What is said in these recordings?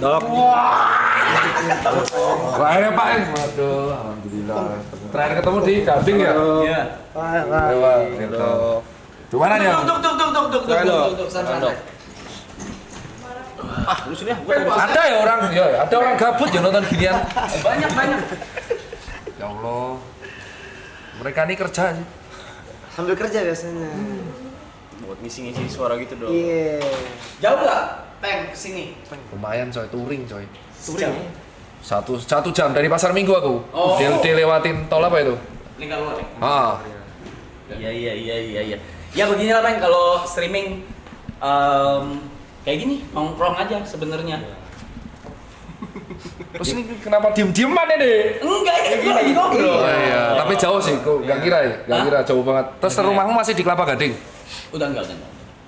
Dok. Akhirnya Pak, waduh, alhamdulillah. Terakhir ketemu di Gading ya? Iya. Gitu. Gimana ya? Duk, santai. Lu sini ya. Ada ya orang, ada orang gabut ya nonton ginian. Banyak. Ya Allah. Mereka ini kerja sih. Sambil kerja biasanya. Buat ngisi-ngisi suara gitu dong. Iya. Jauh nggak? Peng kesini. Lumayan coy, touring coy. Touring. Satu jam dari Pasar Minggu aku. Oh. Dia lewatin tol apa itu? Lingkar luar. Ah. Iya. Ya begini lah Peng, kalau streaming kayak gini nongkrong aja sebenarnya. Terus ini kenapa diem-dieman ini? Enggak, ini gue lagi ngobrol. Oh iya, tapi jauh sih, kok nggak kira ya? Nggak kira, jauh banget. Terus rumahmu masih di Kelapa Gading? Udah enggak.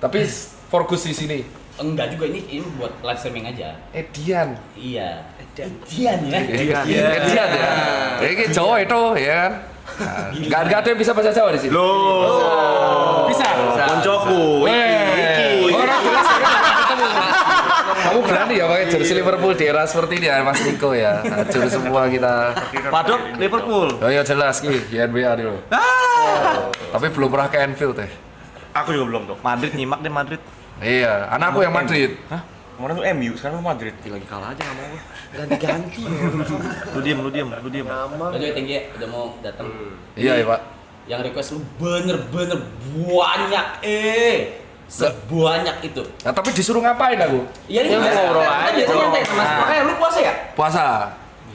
Tapi fokus di sini. Enggak juga, ini buat live streaming aja. Edian. Iya. Edian ya. Edian ya. Ini Jawa itu ya kan? Nggak ada yang bisa bahasa Jawa di sini. Loh. Bisa. Koncoku. Orang jelas ya kan? Kamu berani ya pakai jersey Liverpool di era seperti ini ya Mas Niko ya. Hancur semua kita. Padok Liverpool. Oh iya jelas ki, di NBA dulu. Tapi belum pernah ke Anfield teh. Aku juga belum tuh. Madrid nyimak deh Madrid. Iya, anakku yang Madrid. Hah? Kemarin tuh MU, sekarang lu Madrid. Lagi kalah aja nggak mau gua. Ganti-ganti. Lu diem. Udah tinggi ya, udah mau datang. Iya Pak. Yang request lu bener-bener banyak sebanyak itu. Nah, tapi disuruh ngapain aku? Iya ini Ya, biasa. ngobrol Kan aja. biasa nyantai sama Mas. Makanya lu puasa ya? Puasa.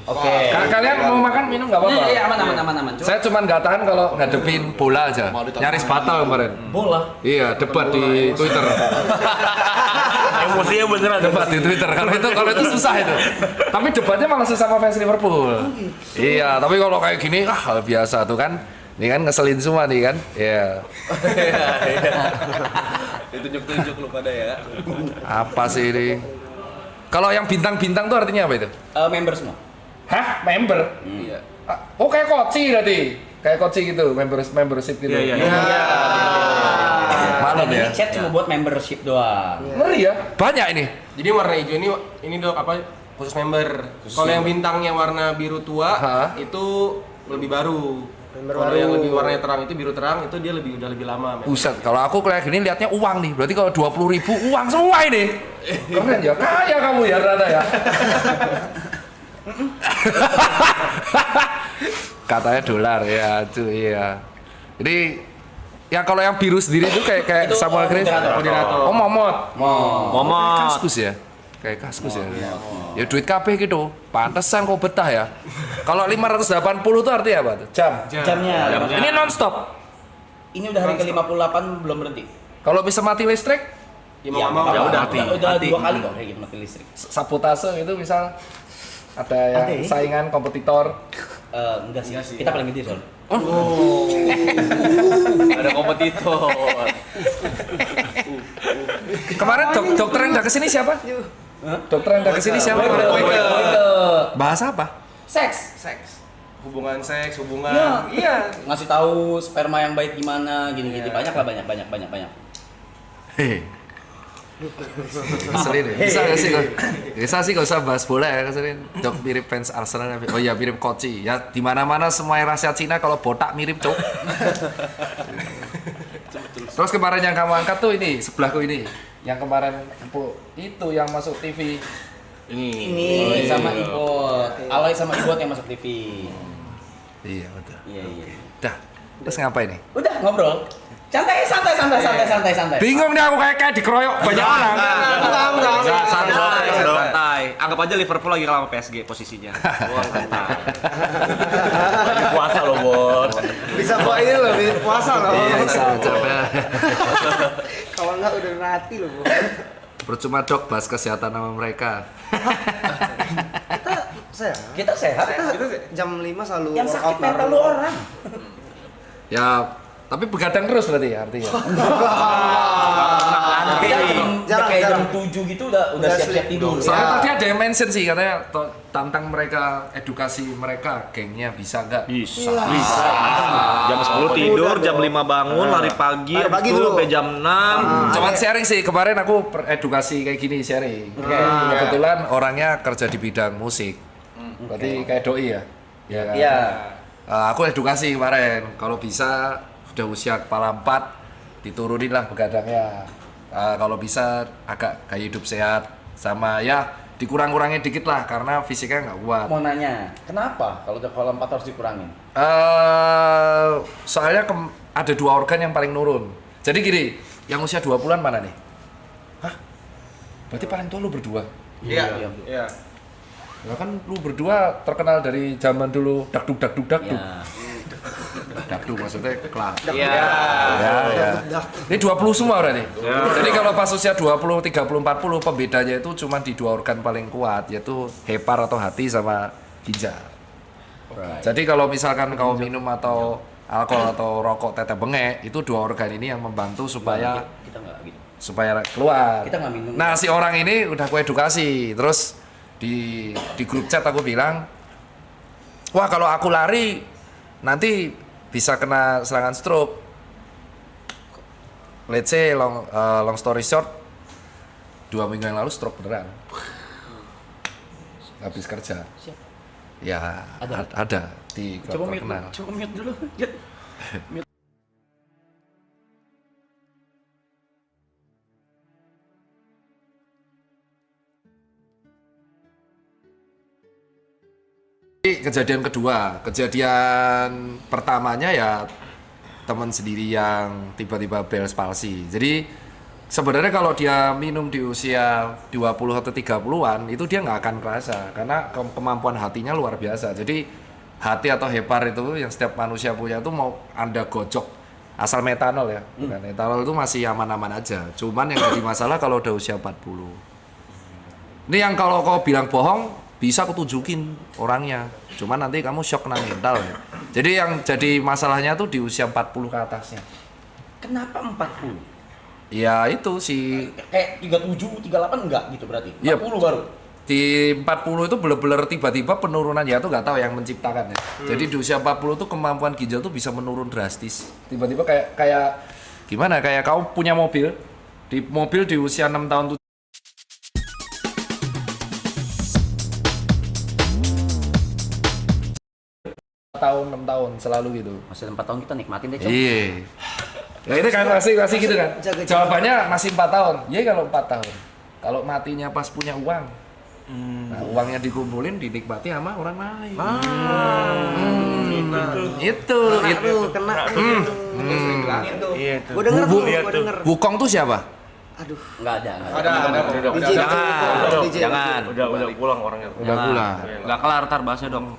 Oke. Kalian mau makan minum nggak apa-apa? Iya, aman. Cuma Saya cuma nggak tahan kalau ngadepin bola aja. Nyaris batal kemarin. bola. Iya, debat di Twitter. Emosinya beneran. Debat di Twitter. Kalau itu susah itu. Tapi debatnya malah susah sama fans Liverpool. Iya, tapi kalau kayak gini biasa tuh kan. Ini kan ngeselin semua nih kan. Iya. Ditunjuk-tunjuk lu pada ya. Apa sih ini? Kalau yang bintang-bintang tuh artinya apa itu? Member semua. Hah? Member? Iya. Oh kayak koci berarti? Kayak koci gitu, membership gitu. Iya. Malam ya. Ini chat cuma buat membership doang. Ngeri ya? Banyak ini. Jadi warna hijau ini Dok apa khusus member. Kalau yang bintangnya warna biru tua Hah? itu lebih baru. Member Kalau baru. yang lebih warnanya terang itu biru terang itu dia udah lebih lama. Buset, kalau aku kayak gini liatnya uang nih. Berarti kalau 20.000 uang semua ini. Keren ya, kaya kamu ya Rana ya. Katanya dolar ya, cuy ya. Jadi ya kalau yang biru sendiri itu kayak Itu Samuel Grace. Moderator. Oh, Momot. Momot. Kaskus ya. Kayak kaskus ya. Ya duit kabeh gitu. Pantesan kok betah ya. Kalau 580 itu artinya apa tuh? Jam. Jamnya. Ini non-stop. Ini udah hari ke-58 belum berhenti. Kalau bisa mati listrik, Ya mau nggak mau. Ya udah mati. udah 2 kali kok kayak gitu mati listrik. sabotase itu misal ada yang Ada ya? saingan kompetitor. Enggak sih. Kita paling gede soalnya. Ada kompetitor. Kemarin dokter yang udah kesini siapa? Dokter yang udah kesini siapa? Bahasa apa? Seks. Hubungan seks, hubungan. Iya. Ngasih tahu sperma yang baik gimana, gini-gini banyak. Hehe. Keselin ya? Bisa gak sih kok? Bisa sih gak usah bahas bola ya keselin. Dok mirip fans Arsenal. Oh iya mirip Koci. Ya di mana-mana semua yang rahasia Cina kalau botak mirip cok. Terus kemarin yang kamu angkat tuh ini sebelahku ini. Yang kemarin itu yang masuk TV. Ini sama Ibot. Alay sama Ibot yang masuk TV. Iya betul. Iya. Dah. Terus ngapain nih? Udah ngobrol. Santai. Bingung nih aku kayak dikeroyok banyak orang. Santai. Anggap aja Liverpool lagi kalah sama PSG posisinya. Wah, santai. Lagi puasa loh, Bos. Bisa bawa ini loh, puasa loh. Bisa coba. Kalau enggak udah mati loh, Bu. Percuma dok bahas kesehatan sama mereka. Kita sehat. Kita jam 5 selalu Yang sakit workout mental bareng. lu orang. Ya tapi begadang terus berarti ya artinya. Kita kayak jam Jarang. 7 gitu udah siap-siap tidur. Soalnya tadi ada yang mention sih katanya tantang mereka, edukasi mereka, gengnya bisa nggak? Bisa. Jam 10 tidur, jam 5 bangun, lari pagi, Lari pagi habis itu dulu. sampai jam 6. Cuman sharing sih, kemarin aku edukasi kayak gini, sharing. Kebetulan orangnya kerja di bidang musik. Berarti kayak doi ya? Iya kan? Iya. Aku edukasi kemarin, kalau bisa udah usia kepala 4 diturunin lah begadangnya. Kalau bisa agak gaya hidup sehat sama ya dikurang-kurangin dikit lah karena fisiknya nggak kuat. Mau nanya, kenapa kalau kepala 4 harus dikurangin? Soalnya ada 2 organ yang paling nurun. Jadi gini, yang usia 20-an mana nih? Hah? Berarti paling tua lu berdua? Iya. Iya. Ya kan lu berdua terkenal dari zaman dulu dakduk. Ya. Dakduk maksudnya kelak. Iya. Ya. Ini 20 semua berarti. Jadi kalau pas usia 20, 30, 40 pembedanya itu cuma di 2 organ paling kuat yaitu hepar atau hati sama ginjal. Jadi kalau misalkan kau minum atau alkohol atau rokok teteh bengek itu 2 organ ini yang membantu supaya Kita nggak gitu. supaya keluar. Kita nggak minum. Nah, si orang ini udah aku edukasi. Terus di grup chat aku bilang, "Wah, kalau aku lari nanti bisa kena serangan stroke." Let's say long story short, 2 minggu yang lalu stroke beneran. Habis kerja. Ya, ada di Coba klub terkenal. mute dulu. Jet. Kejadian kedua, kejadian pertamanya ya teman sendiri yang tiba-tiba Bell's palsy. Jadi sebenarnya kalau dia minum di usia 20 atau 30-an itu dia nggak akan kerasa karena kemampuan hatinya luar biasa. Jadi hati atau hepar itu yang setiap manusia punya itu mau Anda gojok asal metanol ya. Bukan, etanol itu masih aman-aman aja. Cuman yang jadi masalah kalau udah usia 40. Ini yang kalau kau bilang bohong bisa aku tunjukin orangnya. Cuman nanti kamu shock kena mental ya. Jadi yang jadi masalahnya tuh di usia 40 ke atasnya. Kenapa 40? Ya itu si Kayak 37, 38 enggak gitu berarti? 40 Iya. baru? di 40 itu bener-bener tiba-tiba penurunan ya tuh nggak tahu yang menciptakan ya. Jadi di usia 40 tuh kemampuan ginjal tuh bisa menurun drastis. Tiba-tiba kayak gimana? Kayak kau punya mobil. Di mobil di usia 6 tahun tuh tahun 6 tahun selalu gitu. Masih 4 tahun kita nikmatin deh, Cok. Iya. Ya itu kan masih gitu kan. Jaga-jaga. Jawabannya masih 4 tahun. Iya kalau 4 tahun. Kalau matinya pas punya uang. Nah, uangnya dikumpulin dinikmati sama orang lain. Itu. Aduh, kena. Iya tuh. Gue denger tuh, Iya gue tuh. denger. Wukong tuh siapa? Aduh. Enggak ada. DJ, DJ. Jangan. Udah pulang orangnya. Udah pulang. Enggak kelar tar bahasnya dong.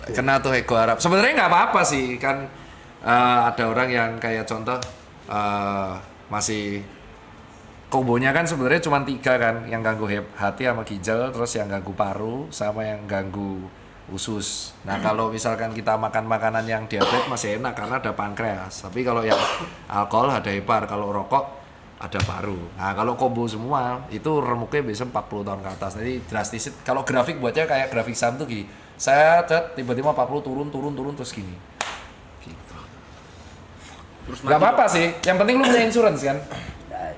Kena tuh ego Arab. Sebenarnya nggak apa-apa sih kan. Ada orang yang kayak contoh masih kombonya kan sebenarnya cuma 3 kan, yang ganggu hati sama ginjal, terus yang ganggu paru sama yang ganggu usus. Nah kalau misalkan kita makan makanan yang diabetes masih enak karena ada pankreas. Tapi kalau yang alkohol ada hepar, kalau rokok ada paru. Nah kalau kombo semua itu remuknya biasa 40 tahun ke atas. Jadi drastis. Kalau grafik buatnya kayak grafik saham tuh gini. Saya tiba-tiba 40 turun terus gini. Gitu. Terus Gak apa-apa sih. Yang penting lu punya insurance kan? Nah,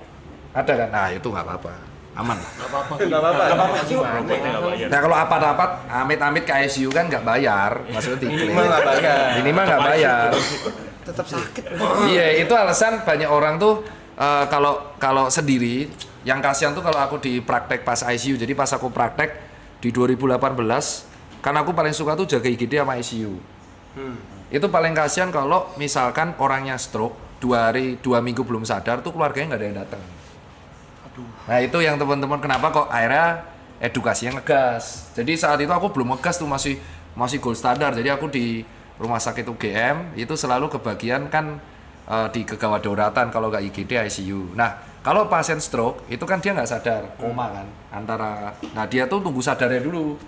Ada kan? Nah itu nggak apa-apa, aman. Enggak apa-apa. Nah kalau apa-apa, amit-amit ke ICU kan nggak bayar, maksudnya diklaim. Minimal nggak bayar. Tetap sakit. Iya itu alasan banyak orang tuh kalau sendiri, yang kasihan tuh kalau aku di praktek pas ICU. Jadi pas aku praktek di 2018, kan aku paling suka tuh jaga IGD sama ICU. Itu paling kasihan kalau misalkan orangnya stroke 2 minggu belum sadar tuh keluarganya nggak ada yang datang. Nah itu yang teman-teman kenapa kok akhirnya edukasinya ngegas. Jadi saat itu aku belum ngegas tuh masih gold standar. Jadi aku di rumah sakit UGM itu selalu kebagian kan di kegawat dauratan kalau nggak IGD ICU. Nah kalau pasien stroke itu kan dia nggak sadar, koma kan nah dia tuh tunggu sadarnya dulu.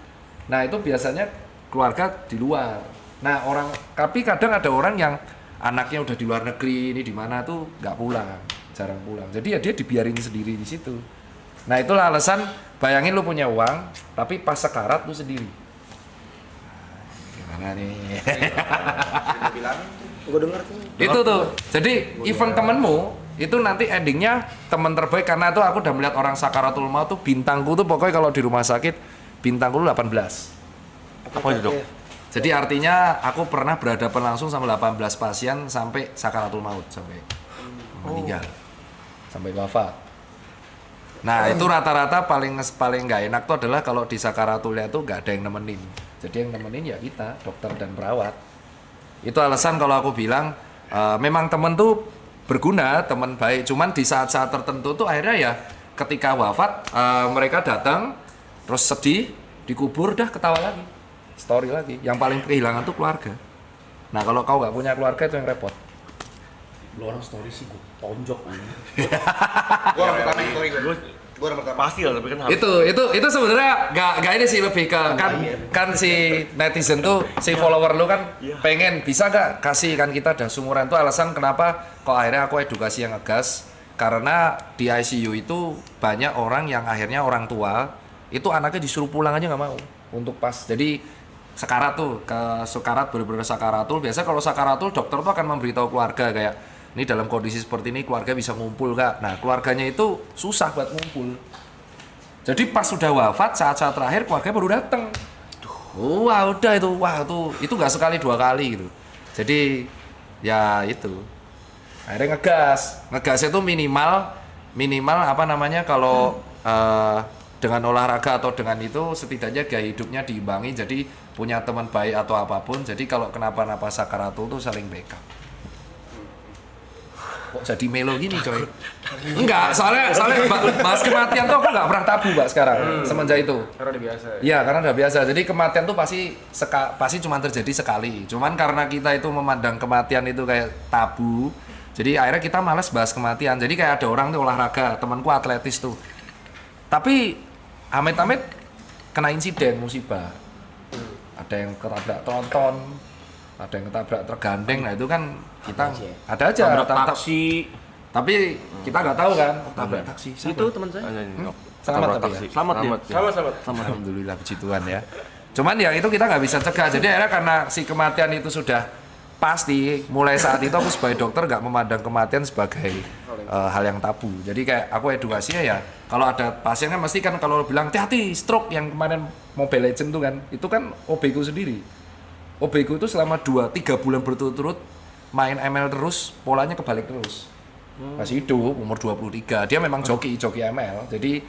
Nah itu biasanya keluarga di luar. Nah tapi kadang ada orang yang anaknya udah di luar negeri, ini di mana tuh nggak pulang, jarang pulang. Jadi ya dia dibiarin sendiri di situ. Nah itulah alasan, bayangin lu punya uang, tapi pas sekarat lu sendiri. Gimana nih? Gue denger tuh. Itu tuh, jadi event temenmu itu nanti endingnya teman terbaik, karena tuh aku udah melihat orang sakaratul maut tuh bintangku tuh pokoknya kalau di rumah sakit bintangku 18. Apa itu dok? Jadi artinya aku pernah berhadapan langsung sama 18 pasien sampai sakaratul maut, sampai meninggal, sampai wafat. Nah itu rata-rata paling nggak enak tuh adalah kalau di sakaratulnya tuh nggak ada yang nemenin. Jadi yang nemenin ya kita, dokter dan perawat. Itu alasan kalau aku bilang memang temen tuh berguna, teman baik. Cuman di saat-saat tertentu tuh akhirnya ya ketika wafat mereka datang terus sedih, dikubur, dah ketawa lagi, story lagi. Yang paling kehilangan tuh keluarga. Nah kalau kau nggak punya keluarga itu yang repot. Lu orang story sih gue tonjok aja. Gue orang pertama story gue. Gue orang pertama. Pasti lah, tapi kan harus. Itu sebenarnya nggak ini sih, lebih ke kan si netizen tuh, si follower lu kan pengen bisa nggak kasih kan kita ada sumuran tuh, alasan kenapa kok akhirnya aku edukasi yang ngegas, karena di ICU itu banyak orang yang akhirnya orang tua itu anaknya disuruh pulang aja nggak mau untuk pas jadi sekarat tuh, ke sekarat bener-bener sakaratul. Biasa kalau sakaratul dokter tuh akan memberitahu keluarga kayak ini dalam kondisi seperti ini keluarga bisa ngumpul Kak. Nah keluarganya itu susah buat ngumpul. Jadi pas sudah wafat saat-saat terakhir keluarga baru datang. Wah udah itu, wah itu nggak sekali 2 kali gitu. Jadi ya itu akhirnya ngegas itu minimal apa namanya kalau dengan olahraga atau dengan itu setidaknya gaya hidupnya diimbangi, jadi punya teman baik atau apapun. Jadi kalau kenapa-napa sakaratul tuh saling backup. Kok jadi melo gini coy? Enggak, soalnya bahas kematian tuh aku nggak pernah tabu Mbak sekarang semenjak itu. Karena udah biasa. Iya, karena udah biasa. Jadi kematian tuh pasti cuma terjadi sekali. Cuman karena kita itu memandang kematian itu kayak tabu, jadi akhirnya kita malas bahas kematian. Jadi kayak ada orang tuh olahraga, temanku atletis tuh. Tapi amit-amit kena insiden musibah. Ada yang ketabrak tronton, ada yang ketabrak tergandeng. Nah itu kan kita ada aja Tabrak taksi. tapi kita nggak tahu kan tabrak taksi. Itu teman saya. Selamat tapi taksi. ya. Selamat dia. Selamat. Alhamdulillah puji Tuhan ya. Cuman ya itu kita nggak bisa cegah. Jadi akhirnya karena si kematian itu sudah pasti, mulai saat itu aku sebagai dokter nggak memandang kematian sebagai hal yang tabu. Jadi kayak aku edukasinya ya, kalau ada pasien kan mesti kan kalau bilang hati-hati stroke yang kemarin Mobile Legend tuh kan, itu kan OB ku sendiri. OB ku itu selama 2-3 bulan berturut-turut main ML terus, polanya kebalik terus. Masih hidup, umur 23. Dia memang joki ML. Jadi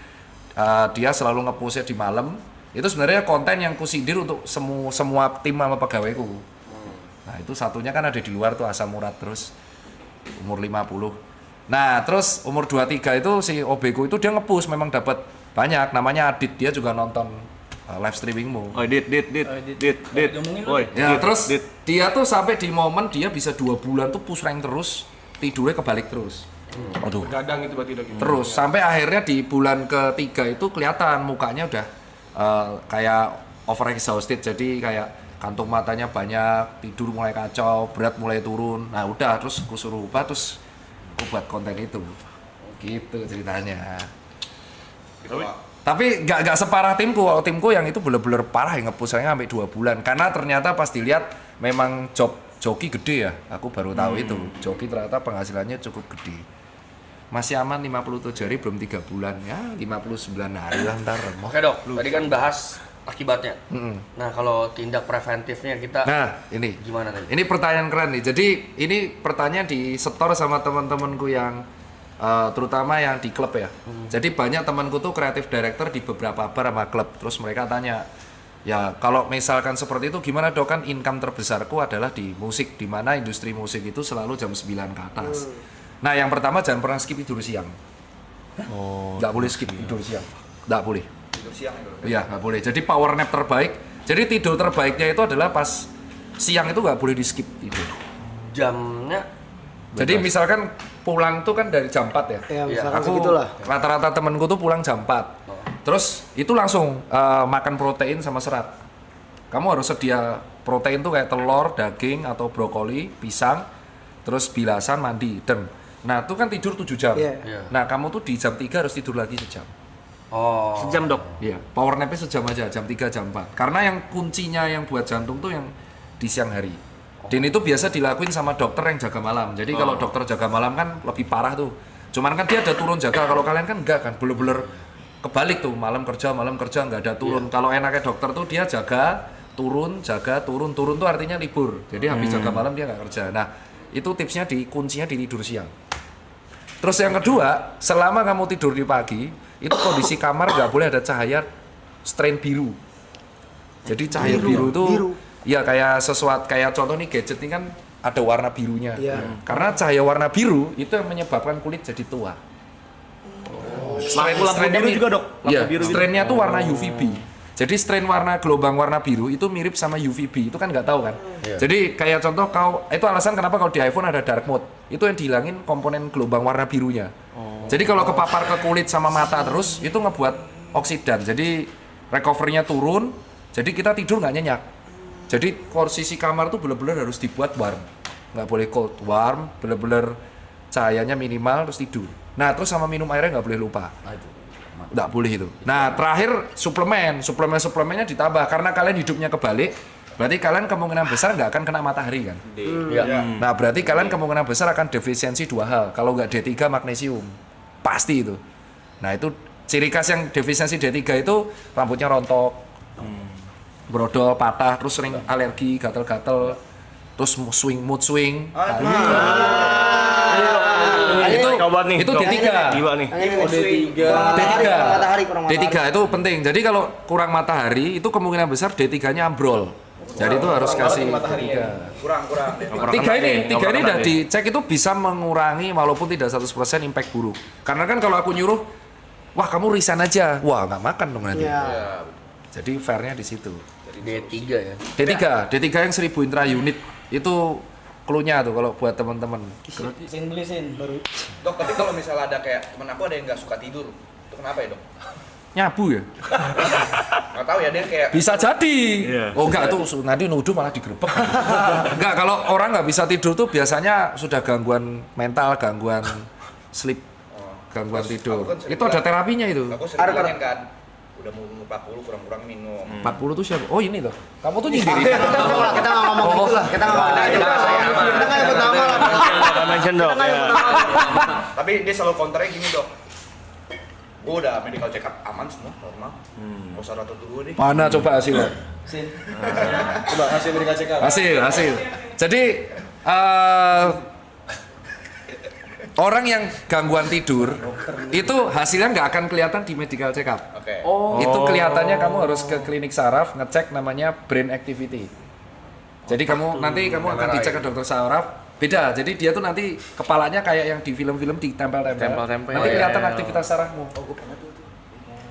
dia selalu nge-push di malam. Itu sebenarnya konten yang kusindir untuk semua tim sama pegawaiku. Nah, itu satunya kan ada di luar tuh Asam Murad terus umur 50. Nah, terus umur 23 itu si OB ku itu dia nge-push memang dapat banyak. Namanya Adit, dia juga nonton live streamingmu. Oh, dit. Woi, Ya, dit, terus dit. dia tuh sampai di momen dia bisa 2 bulan tuh push rank terus, tidurnya kebalik terus. Aduh. Gadang itu berarti dok. Terus sampai akhirnya di bulan ketiga itu kelihatan mukanya udah kayak over exhausted, jadi kayak kantung matanya banyak, tidur mulai kacau, berat mulai turun. Nah udah terus aku suruh ubah, terus aku buat konten itu. Gitu ceritanya. Tapi nggak separah timku. Kalau timku yang itu bener-bener parah yang nge-push-nya sampai 2 bulan. Karena ternyata pas dilihat memang joki gede ya. Aku baru tahu itu. Joki ternyata penghasilannya cukup gede. Masih aman 57 hari belum 3 bulan ya, 59 hari lah ntar. Oke dok, tadi kan bahas akibatnya. Nah kalau tindak preventifnya kita Nah ini gimana tadi? Ini pertanyaan keren nih. Jadi ini pertanyaan disetor sama teman-temanku yang terutama yang di klub ya. Jadi banyak temanku tuh kreatif director di beberapa bar sama klub. Terus mereka tanya, ya kalau misalkan seperti itu gimana dok, kan income terbesarku adalah di musik, di mana industri musik itu selalu jam 9 ke atas. Nah yang pertama jangan pernah skip tidur siang. Nggak boleh skip tidur siang. Nggak boleh. Tidur siang itu. Iya nggak boleh. Jadi power nap terbaik. Jadi tidur terbaiknya itu adalah pas siang itu nggak boleh di skip tidur. Jamnya Jadi misalkan pulang tuh kan dari jam 4 ya. Ya misalkan Aku segitulah. rata-rata temenku tuh pulang jam 4. Terus itu langsung makan protein sama serat. Kamu harus sedia protein tuh kayak telur, daging atau brokoli, pisang, terus bilasan, mandi, dan nah itu kan tidur 7 jam. Iya. Iya. Nah kamu tuh di jam 3 harus tidur lagi sejam. Oh. Sejam dok. Iya, power nap-nya sejam aja, jam 3, jam 4. Karena yang kuncinya yang buat jantung tuh yang di siang hari. Dan itu biasa dilakuin sama dokter yang jaga malam. Jadi kalau dokter jaga malam kan lebih parah tuh. Cuman kan dia ada turun jaga, kalau kalian kan enggak kan, bener-bener kebalik tuh, malam kerja nggak ada turun. Kalau enaknya dokter tuh dia jaga, turun tuh artinya libur. Jadi habis jaga malam dia nggak kerja. Nah, itu tipsnya kuncinya di tidur siang. Terus yang kedua, selama kamu tidur di pagi, itu kondisi kamar nggak boleh ada cahaya strain biru. Jadi cahaya biru itu ya kayak sesuatu, kayak contoh nih gadget ini kan ada warna birunya. Karena cahaya warna biru itu yang menyebabkan kulit jadi tua. Lampu biru juga dok. Iya, Biru gitu. strainnya tuh warna UVB. Jadi strain gelombang warna biru itu mirip sama UVB, itu kan nggak tahu kan? Jadi kayak contoh itu alasan kenapa kalau di iPhone ada dark mode, itu yang dihilangin komponen gelombang warna birunya. Jadi kalau kepapar ke kulit sama mata terus, itu ngebuat oksidan, jadi recovery-nya turun, jadi kita tidur nggak nyenyak. Jadi posisi kamar tuh bener-bener harus dibuat warm, nggak boleh cold, warm, bener-bener cahayanya minimal terus tidur. Nah terus sama minum airnya nggak boleh lupa. Nggak boleh itu. Nah terakhir suplemennya ditambah karena kalian hidupnya kebalik, berarti kalian kemungkinan besar nggak akan kena matahari kan? Nah berarti kalian kemungkinan besar akan defisiensi 2 hal. Kalau nggak D3 magnesium, pasti itu. Nah itu ciri khas yang defisiensi D3 itu rambutnya rontok, brodol, patah, terus sering alergi, gatel-gatel, terus mood swing. Itu D3. Gila nih. D3 itu penting. Jadi kalau kurang matahari itu kemungkinan besar D3-nya ambrol. Jadi itu harus kasih D3. Kurang. Tiga ini udah dicek itu bisa mengurangi walaupun tidak 100% impact buruk. Karena kan kalau aku nyuruh, wah kamu resign aja, wah nggak makan dong nanti. Jadi fairnya di situ. D3 ya. D3 yang 1000 intra unit itu clue-nya tuh kalau buat teman-teman. Beli sin baru. Dok, tapi kalau misalnya ada kayak temen aku ada yang nggak suka tidur, itu kenapa ya dok? Nyabu ya? Nggak tahu ya, dia kayak Bisa jadi. Iya. Oh enggak tuh nanti nuduh malah digerebek. Enggak, kalau orang nggak bisa tidur tuh biasanya sudah gangguan mental, gangguan sleep, gangguan tidur. aku kan sering Itu ada terapinya itu. aku sering bilangin kan, udah mau 40 kurang-kurang minum. 40 tuh siapa? Oh ini tuh. Kamu tuh nyindirin. Kita nggak ngomong gitu lah. Kita nggak ngomong gitu. Kita nggak nyebut nama lah. Nggak mention dok. Ya. Tapi dia selalu counternya gini dok, gue udah medical check up aman semua, normal. Gak usah rotot dulu deh. Mana coba hasilnya? Coba hasil mereka cek up. Hasil. Jadi orang yang gangguan tidur itu hasilnya nggak akan kelihatan di medical check up. Oke. Itu kelihatannya kamu harus ke klinik saraf ngecek namanya brain activity. Jadi nanti kamu akan dicek ke dokter saraf. Beda. Jadi dia tuh nanti kepalanya kayak yang di film-film ditempel-tempel. Nanti kelihatan aktivitas sarafmu.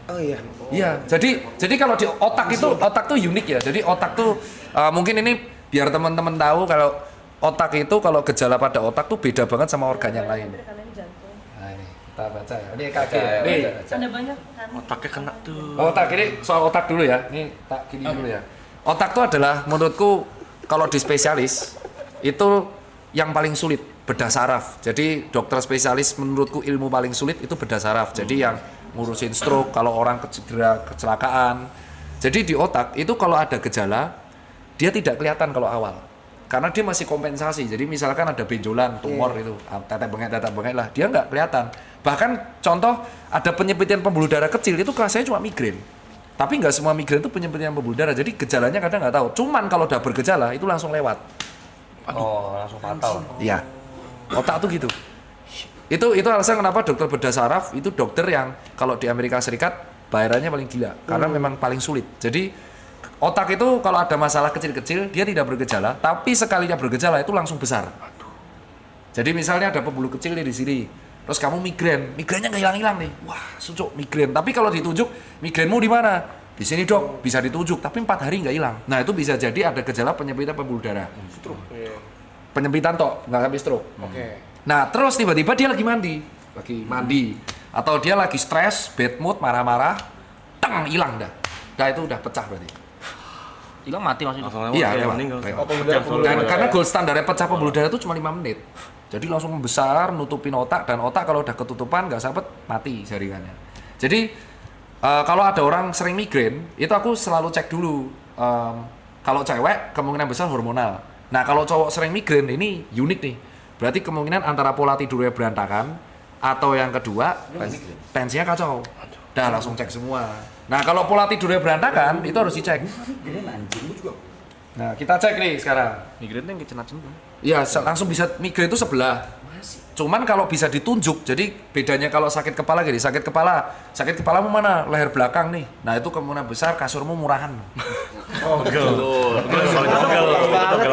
Oh iya. Iya. Jadi kalau di otak tuh unik ya. Jadi otak tuh mungkin ini biar teman-teman tahu kalau otak itu kalau gejala pada otak tuh beda banget sama organ yang lain. Nah, ini kita baca ya. Ini kaki. Nih. Ada banyak kan. Otaknya kena tuh. Otak ini soal otak dulu ya. Ini tak gini dulu ya. Otak tuh adalah menurutku kalau di spesialis itu yang paling sulit bedah saraf. Jadi dokter spesialis menurutku ilmu paling sulit itu bedah saraf. Jadi yang ngurusin stroke kalau orang kecelakaan. Jadi di otak itu kalau ada gejala dia tidak kelihatan kalau awal. Karena dia masih kompensasi. Jadi misalkan ada benjolan, tumor itu, tetek bengek lah, dia nggak kelihatan. Bahkan contoh ada penyempitan pembuluh darah kecil itu rasanya cuma migrain. Tapi nggak semua migrain itu penyempitan pembuluh darah. Jadi gejalanya kadang nggak tahu. Cuman kalau udah bergejala itu langsung lewat. Oh, langsung fatal. Iya. Otak tuh gitu. Itu alasan kenapa dokter bedah saraf itu dokter yang kalau di Amerika Serikat bayarannya paling gila karena memang paling sulit. Jadi otak itu kalau ada masalah kecil-kecil dia tidak bergejala, tapi sekalinya bergejala itu langsung besar. Jadi misalnya ada pembuluh kecil di sini, terus kamu migrainnya nggak hilang-hilang nih. Wah, sucuk migrain. Tapi kalau ditunjuk, migrainmu di mana? Di sini dok, bisa ditunjuk, tapi 4 hari nggak hilang. Nah itu bisa jadi ada gejala penyempitan pembuluh darah. Penyempitan toh, nggak sampai stroke. Nah terus tiba-tiba dia lagi mandi, atau dia lagi stres, bad mood, marah-marah, hilang dah. Nah itu udah pecah berarti. Hilang mati maksudnya. Iya, lewat. Dan karena gold standarnya pecah pembuluh darah itu cuma 5 menit. Jadi langsung membesar, nutupin otak, dan otak kalau udah ketutupan nggak sempet mati jaringannya. Jadi Kalau ada orang sering migrain, itu aku selalu cek dulu. Kalau cewek kemungkinan besar hormonal. Nah kalau cowok sering migrain ini unik nih. Berarti kemungkinan antara pola tidurnya berantakan atau yang kedua tensinya kacau. Dah langsung cek semua. Nah kalau pola tidurnya berantakan itu harus dicek. Jadi anjing gua juga. Nah kita cek nih sekarang. Migrainnya yang kecenat-cenat. Iya langsung bisa migrain itu sebelah. Cuman kalau bisa ditunjuk, jadi bedanya kalau sakit kepala gini, sakit kepalamu mana? Leher belakang nih. Nah itu kemungkinan besar kasurmu murahan. Pegel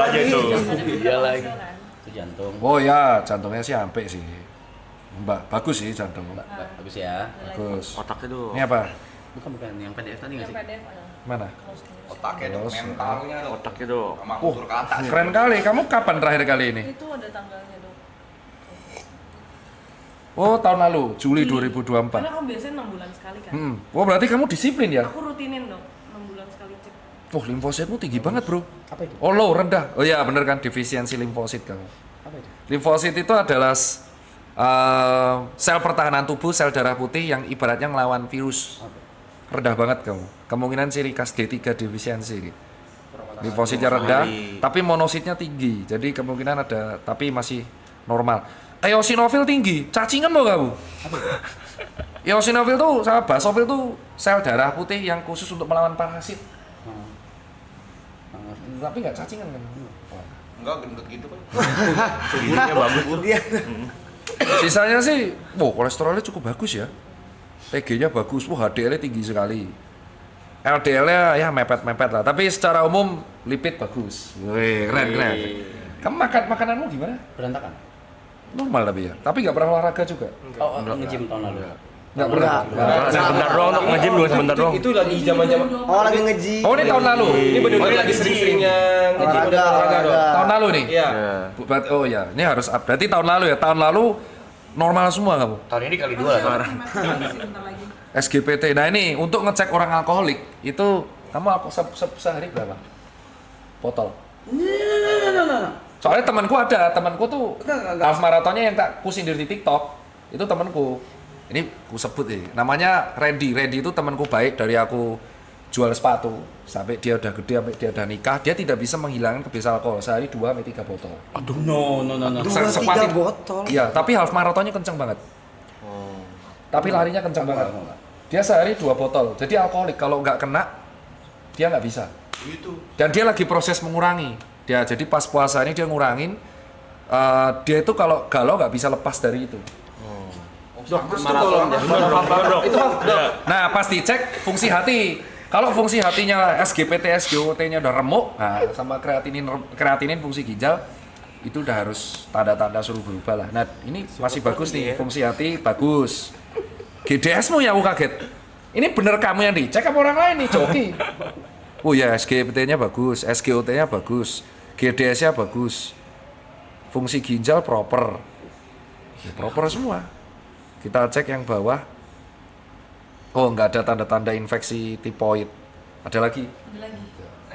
aja itu. Iya lagi. Itu jantung. Oh ya, jantungnya sih sampai sih. Mbak, bagus sih jantung. Bagus ya. Bagus. Otaknya tuh. Ini apa? Bukan yang PDF tadi nggak sih? Mana? Otaknya dong, Terus, mentalnya dong. Otaknya tuh. Sama kultur kata. Keren kali. Kamu kapan terakhir kali ini? Itu ada tanggalnya dong. Oh, tahun lalu, Juli 2024. Karena kamu biasanya 6 bulan sekali kan. Oh, berarti kamu disiplin ya? Aku rutinin dong, 6 bulan sekali cek. Oh, limfositmu tinggi banget, Bro. Apa itu? Oh, low, rendah. Oh iya, bener kan, defisiensi limfosit kamu. Apa itu? Limfosit itu adalah sel pertahanan tubuh, sel darah putih yang ibaratnya ngelawan virus. Rendah banget kamu. Kemungkinan ciri khas D3 defisiensi. Limfositnya rendah, tapi monositnya tinggi. Jadi kemungkinan ada, tapi masih normal. Eosinofil tinggi, cacingan loh kamu. Eosinofil tuh sama basofil tuh sel darah putih yang khusus untuk melawan parasit. Tapi nggak cacingan kan? Enggak gendut gitu kan. Giginya bagus tuh. Sisanya sih, kolesterolnya cukup bagus ya. TG-nya bagus, HDL-nya tinggi sekali. LDL-nya ya mepet-mepet lah, tapi secara umum lipid bagus. Wih, keren. Kamu makananmu gimana? Berantakan. Normal tapi ya, tapi nggak pernah olahraga juga. Oh, nge-gym tahun lalu. Nggak pernah. Sebentar doang untuk nge-gym juga sebentar doang. Itu lagi zaman-zaman. Oh lagi nge-gym. Oh ini tahun lalu. Ini benar-benar lagi sering-seringnya nge-gym udah olahraga dong. Tahun lalu nih. Iya. Oh ya, ini harus berarti tahun lalu ya. Tahun lalu normal semua kamu. Tahun ini kali 2 lah sekarang. Sebentar lagi. SGPT. Nah ini untuk ngecek orang alkoholik itu kamu sehari berapa botol? Soalnya temanku tuh half marathonnya yang tak kusindir di TikTok itu temanku. Ini ku sebut ya, namanya Randy. Randy itu temanku baik dari aku jual sepatu sampai dia udah gede, sampai dia udah nikah, dia tidak bisa menghilangkan kebiasaan alkohol sehari 2-3 botol. Aduh, no. 2-3 botol. Iya, tapi half marathonnya kenceng banget. Tapi larinya kenceng banget. Dia sehari 2 botol. Jadi alkoholik kalau nggak kena dia nggak bisa. Gitu. Dan dia lagi proses mengurangi. Dia jadi pas puasa ini dia ngurangin. Dia itu kalau galau nggak bisa lepas dari itu. Nah, pasti cek fungsi hati. Kalau fungsi hatinya SGPT, SGOT-nya udah remuk, nah sama kreatinin fungsi ginjal itu udah harus tanda-tanda suruh berubah lah. Nah, ini masih bagus nih, fungsi hati bagus. GDS-mu ya aku kaget. Ini bener kamu yang dicek apa orang lain nih, Joki? Oh ya, SGPT-nya bagus, SGOT-nya bagus, GDS-nya bagus. Fungsi ginjal proper. Ya, proper semua. Kita cek yang bawah. Oh, nggak ada tanda-tanda infeksi tipoid. Ada lagi? Ada lagi.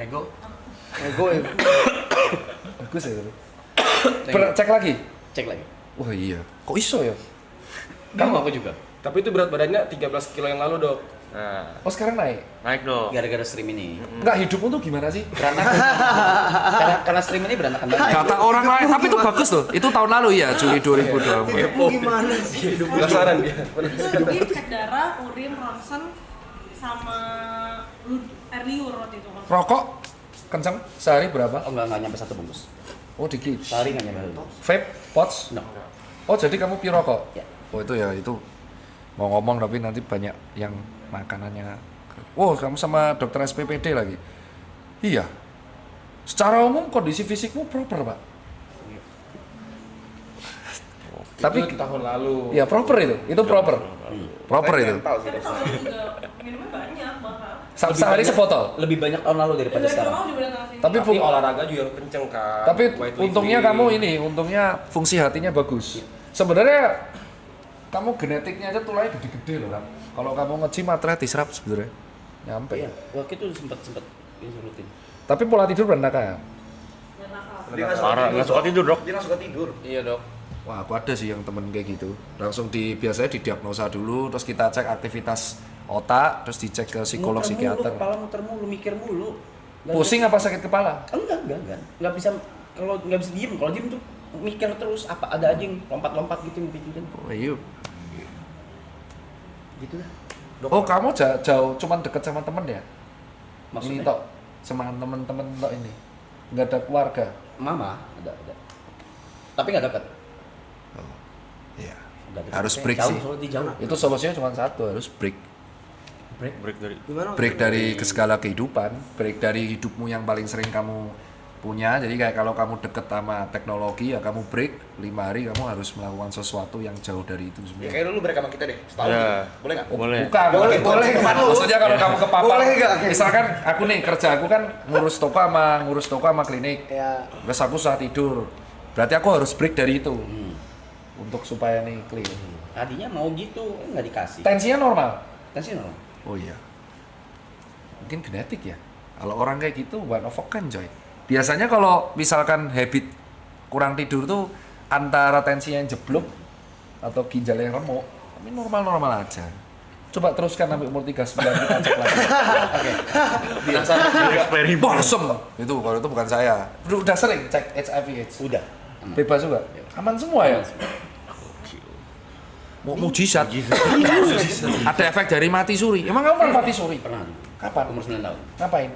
Ego. Bagus ya. Cek lagi? Cek lagi. Wah iya. Kok iso ya? Kamu aku juga. Tapi itu berat badannya 13 kilo yang lalu, Dok. Nah, Oh sekarang naik? naik dong. Gara-gara stream ini. Enggak, hidupmu tuh gimana sih? Berantakan. karena stream ini berantakan banget. Kata orang lain, tapi itu bagus loh. Itu tahun lalu ya, Juli 2020. Gimana sih? Penasaran dia. Itu dia cek darah, urin, ronsen, sama air liur waktu itu. Rokok kenceng sehari berapa? Oh, nggak nyampe 1 bungkus. Oh dikit. Sehari nggak nyampe 1 bungkus. Vape, pots? No. Oh jadi kamu pirokok? Ya. Oh itu ya itu. Mau ngomong tapi nanti banyak yang makanannya. Oh kamu sama dokter SPPD lagi? Iya. Secara umum kondisi fisikmu proper pak. Tapi Itu tahun lalu. ya proper itu proper. Proper itu. Mental sih. Tapi tahun lalu juga minumnya banyak bahkan. Sehari sebotol. Lebih banyak tahun lalu daripada Dari sekarang. tahun dibanding tahun sini. Tapi Tapi olahraga juga kenceng kan. Tapi Weightlifting. untungnya kamu ini, untungnya fungsi hatinya bagus. Sebenarnya kamu genetiknya aja tulangnya gede-gede loh kan. Kalau kamu nge-gym matanya diserap sebenarnya. Nyampe. Iya, waktu itu sempat ini rutin. Tapi pola tidur berantakan. Dia nggak suka Parah, tidur, nggak suka tidur, Dok. Dia nggak suka tidur. Iya, Dok. Wah, aku ada sih yang temen kayak gitu. Langsung biasanya didiagnosa dulu, terus kita cek aktivitas otak, terus dicek ke psikolog, Muter mulu, psikiater. kepala muter mulu, mikir mulu. Nggak Pusing apa sakit kepala? Enggak. Nggak bisa, kalau nggak bisa diem. Kalau diem tuh mikir terus, apa ada aja yang lompat-lompat gitu yang pikirin. Oh iya. Gitu lah. Oh kamu jauh cuman deket sama temen ya? Ini Maksudnya? tok, sama temen-temen tok ini. Nggak ada keluarga. Mama ada. Tapi nggak dekat. Iya. Nggak dekat. Harus Kayak break jauh, sih. soalnya dia jauh. Itu solusinya cuma satu, harus break. Break dari Break dari segala kehidupan, break dari hidupmu yang paling sering kamu punya. Jadi kayak kalau kamu deket sama teknologi ya kamu break 5 hari, kamu harus melakukan sesuatu yang jauh dari itu Ya semua. kayak dulu break sama kita deh, setahun. Ya. Boleh nggak? boleh. Bukan, boleh. Maksudnya kalau kamu kepapar, Boleh nggak? misalkan aku nih kerja, aku kan ngurus toko sama klinik. Ya. Terus aku susah tidur. Berarti aku harus break dari itu. Untuk supaya nih clear. Tadinya mau gitu, nggak dikasih. Tensinya normal. Tensi normal. Oh iya. Mungkin genetik ya. Kalau orang kayak gitu one of a kind, coy. Biasanya kalau misalkan habit kurang tidur tuh antara tensinya yang jeblok atau ginjal yang remuk, tapi normal-normal aja. Coba teruskan sampai umur 39 kita cek lagi. Oke. Biasa Eksperimen. bosom. Itu kalau itu bukan saya. Udah sering cek HIV/AIDS. Udah. Bebas juga. Aman semua ya. Mau mujizat. Ada efek dari mati suri. Emang kamu pernah mati suri? Pernah. Kapan? Umur 9 tahun. Ngapain?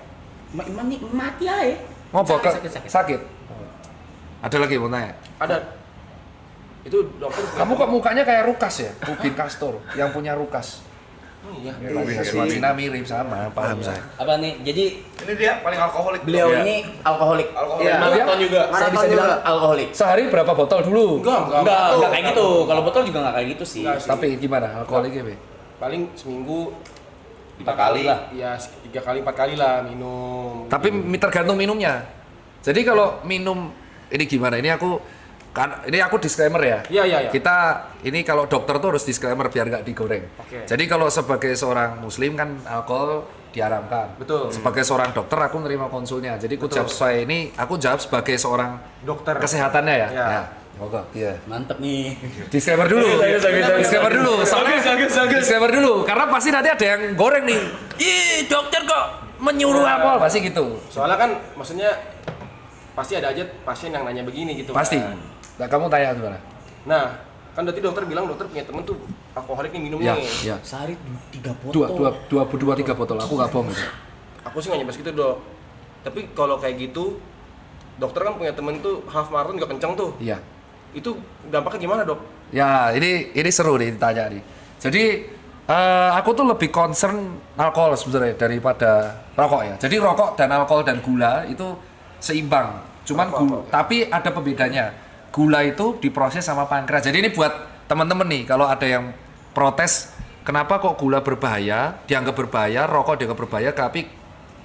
Mati aja. Ngobrol ke Sakit. sakit. Ada lagi mau tanya. Ada. Itu dokter. Kamu kok mukanya kayak Rukas ya? Rubin Castor yang punya Rukas. Oh iya. Cina mirip sama, paham saya. Apa nih? Jadi Ini dia paling alkoholik. beliau Iya. ini alkoholik. Alkoholik. Iya. Maraton juga. Saya bisa Maraton bilang juga. alkoholik. Sehari berapa botol dulu? Enggak kayak gitu. Kalau botol juga enggak kayak gitu sih. Enggak sih. Tapi gimana alkoholiknya, Be? Paling seminggu 5 kali lah. ya 3 kali 4 kali lah minum. Tapi tergantung minumnya. Jadi kalau minum ini gimana? Ini aku disclaimer ya. Iya. Kita ini kalau dokter tuh harus disclaimer biar nggak digoreng. Oke. Jadi kalau sebagai seorang muslim kan alkohol diharamkan. Betul. Sebagai seorang dokter aku nerima konsulnya. Jadi aku jawab aku jawab sebagai seorang Dokter. kesehatannya ya. Ya. Ya. Moga. Iya. Mantep nih. Disclaimer dulu. Disclaimer dulu. Soalnya disclaimer dulu karena pasti nanti ada yang goreng nih. Ih, dokter kok menyuruh alkohol pasti gitu. Soalnya kan maksudnya pasti ada aja pasien yang nanya begini gitu. Pasti. kan. Nah, kamu tanya gimana? Nah, kan berarti dokter bilang dokter punya temen tuh alkoholik nih minum Ya, nih. ya. Sehari 3 botol. Dua, 3 botol. Aku nggak bohong itu. Aku sih nggak nyampe segitu dok. Tapi kalau kayak gitu, dokter kan punya temen tuh half marathon juga kenceng tuh. Iya. Itu dampaknya gimana dok? Ya, ini seru nih ditanya nih. Jadi aku tuh lebih concern alkohol sebenarnya daripada rokok ya. Jadi rokok dan alkohol dan gula itu seimbang. Cuman tapi ada pembedanya. Gula itu diproses sama pankreas. Jadi ini buat teman-teman nih, kalau ada yang protes, kenapa kok gula berbahaya, dianggap berbahaya, rokok dianggap berbahaya, tapi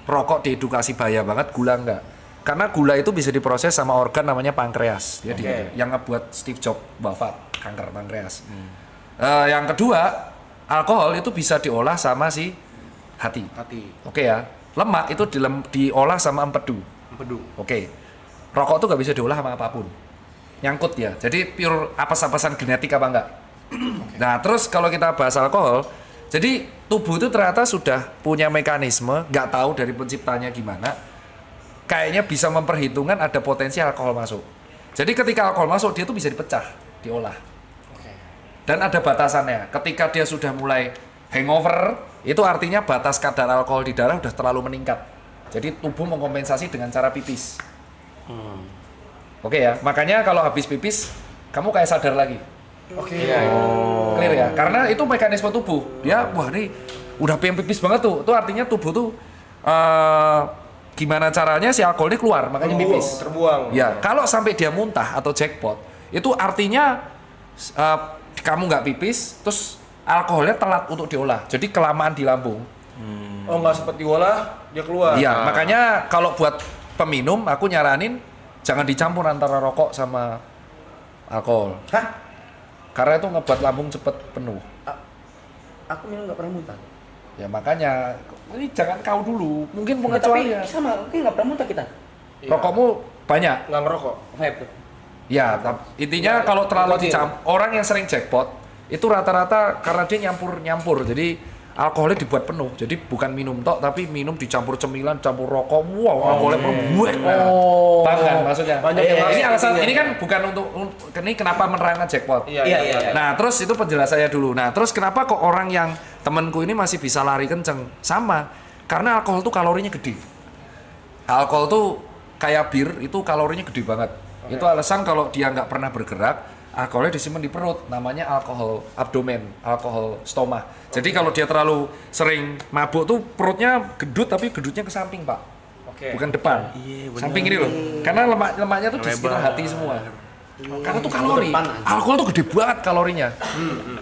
rokok diedukasi bahaya banget, gula enggak. Karena gula itu bisa diproses sama organ namanya pankreas. Jadi yang ngebuat Steve Jobs wafat kanker pankreas. Yang kedua, alkohol itu bisa diolah sama si hati. Oke ya. Lemak itu diolah sama empedu. Oke. Rokok tuh nggak bisa diolah sama apapun. Nyangkut ya. Jadi pure apes-apesan genetik apa enggak? Nah, terus kalau kita bahas alkohol, jadi tubuh itu ternyata sudah punya mekanisme, nggak tahu dari penciptanya gimana. Kayaknya bisa memperhitungkan ada potensi alkohol masuk. Jadi ketika alkohol masuk, dia tuh bisa dipecah, diolah. Dan ada batasannya. Ketika dia sudah mulai hangover, itu artinya batas kadar alkohol di darah sudah terlalu meningkat. Jadi tubuh mengkompensasi dengan cara pipis. Oke ya, makanya kalau habis pipis, kamu kayak sadar lagi. Clear ya, karena itu mekanisme tubuh. Dia, wah ini udah pengen pipis banget tuh. Itu artinya tubuh tuh gimana caranya si alkohol ini keluar, makanya pipis. Terbuang. Ya, kalau sampai dia muntah atau jackpot, itu artinya kamu nggak pipis, terus alkoholnya telat untuk diolah. Jadi kelamaan di lambung. Oh nggak sempet diolah, dia keluar. Iya, makanya kalau buat peminum, aku nyaranin jangan dicampur antara rokok sama alkohol. Hah? Karena itu ngebuat lambung cepet penuh. Aku minum nggak pernah muntah. Ya makanya, ini jangan kau dulu. Mungkin Tapi pengecualian. sama, oke nggak pernah muntah kita. Rokokmu banyak. Nggak ngerokok. Vape tuh. Ya, intinya kalau terlalu Nikotin. orang yang sering jackpot, itu rata-rata karena dia nyampur. Jadi alkoholnya dibuat penuh. Jadi bukan minum tok, tapi minum dicampur cemilan, campur rokok. Wow, alkoholnya penuh. Paham kan maksudnya? Banyak yang Ini masuk alasan, intinya. ini kan bukan untuk ini kenapa menerangkan jackpot. Iya. Nah, terus itu penjelasannya dulu. Nah, terus kenapa kok orang yang temenku ini masih bisa lari kenceng? Sama, karena alkohol tuh kalorinya gede. Alkohol tuh kayak bir, itu kalorinya gede banget. Itu alasan kalau dia nggak pernah bergerak, alkoholnya disimpan di perut, namanya alkohol abdomen, alkohol stoma. Jadi kalau dia terlalu sering mabuk tuh perutnya gendut, tapi gendutnya ke samping, Pak. Bukan depan. Samping ini loh. Karena lemaknya tuh di sekitar hati semua. Karena tuh kalori. Alkohol tuh gede banget kalorinya.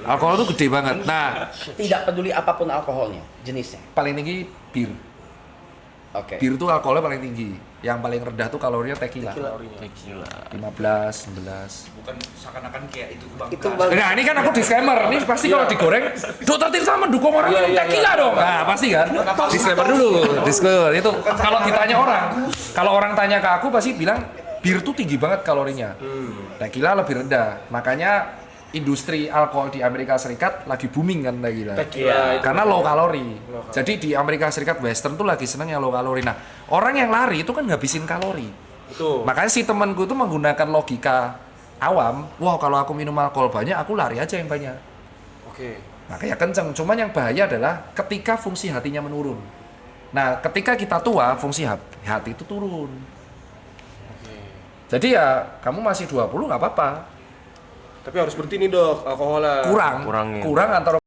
Alkohol tuh gede banget. Nah, Tidak peduli apapun alkoholnya, jenisnya. paling tinggi bir. Oke. Bir tuh alkoholnya paling tinggi. Yang paling rendah tuh kalorinya tequila. 15, 16. Bukan seakan-akan kayak itu kebanggaan. Itu bang. Nah ini kan aku disclaimer, ini pasti kalau digoreng Dokter Tirta mendukung orang minum tequila dong. Nah pasti kan, disclaimer dulu, disclaimer itu. Kalau ditanya orang, kalau orang tanya ke aku pasti bilang bir tuh tinggi banget kalorinya, tequila lebih rendah. Makanya industri alkohol di Amerika Serikat lagi booming kan tequila. Karena low kalori. Jadi di Amerika Serikat Western tuh lagi seneng yang low kalori. Nah orang yang lari itu kan ngabisin kalori. Betul. Makanya si temanku itu menggunakan logika awam, wah kalau aku minum alkohol banyak, aku lari aja yang banyak. Oke. Makanya kenceng. Cuman yang bahaya adalah ketika fungsi hatinya menurun. Nah, ketika kita tua, fungsi hati itu turun. Jadi ya, kamu masih 20 nggak apa-apa. Tapi harus berhenti nih dok, alkoholnya. Kurang antara